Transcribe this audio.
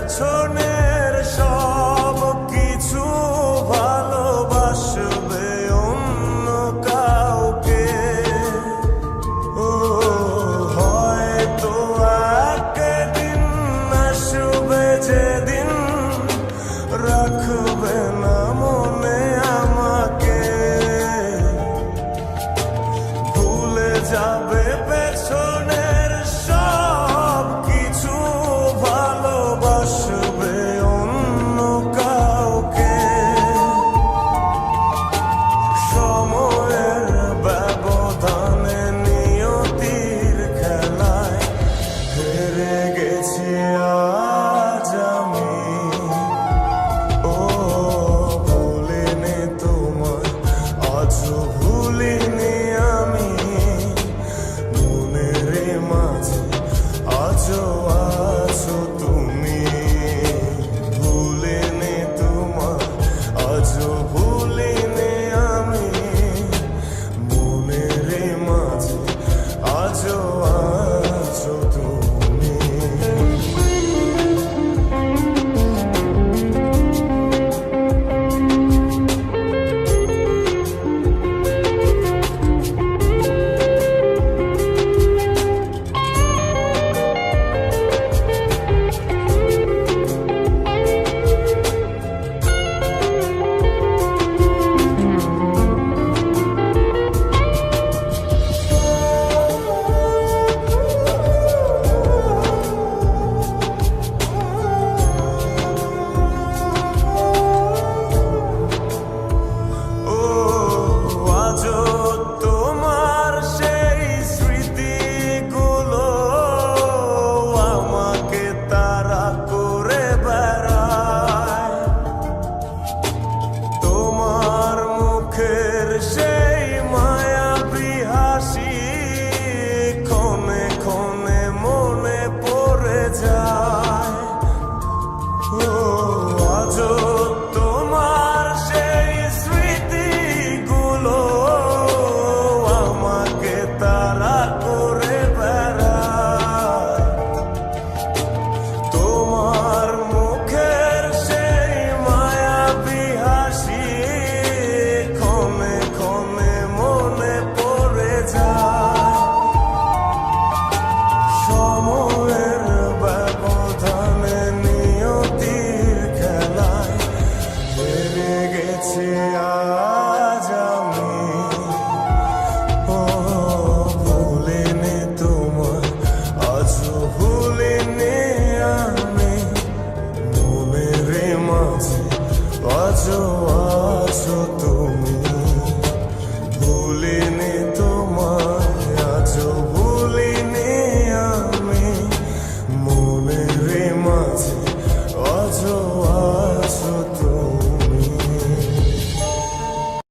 পেছনের সব কিছু ভালোবাসবে অন্য কাউকে। ও হয়তো একদিন আসবে যেদিন রাখবে না মনে আমাকে, ভুলে যাবে পেছনের সব কিছু ভালোবাসবে অন্য কাউকে। সময়ের ব্যবধানে নিয়তির খেলায় হেরে গেছি আজ আমি। ও ভুলিনি তোমায়, আজও ভুলিনি আমি, মনের মাঝে আজও আছো তুমি। ভুলিনি তোমায়, আজও ভুলিনি আমি, মনের মাঝে আজও আছো তুমি। ও আজও তোমার সেই স্মৃতিগুলো আমাকে তাড়া করে বেড়ায়। তোমার মুখের সেই মায়াবী হাসি ক্ষণে ক্ষণে মনে পড়ে যায়। ও আজও তোমার সেই স্মৃতিগুলো আমাকে তাড়া করে বেড়ায়। তোমার মুখের সেই মায়াবী হাসি ক্ষণে ক্ষণে মনে পড়ে যায়। সময়ের ব্যবধানে নিয়তির খেলায় হেরে গেছি আজ আমি। ও ভুলিনি তোমায়, আজও ভুলিনি আমি, মনের মাঝে আজও আছো তুমি। ভুলিনি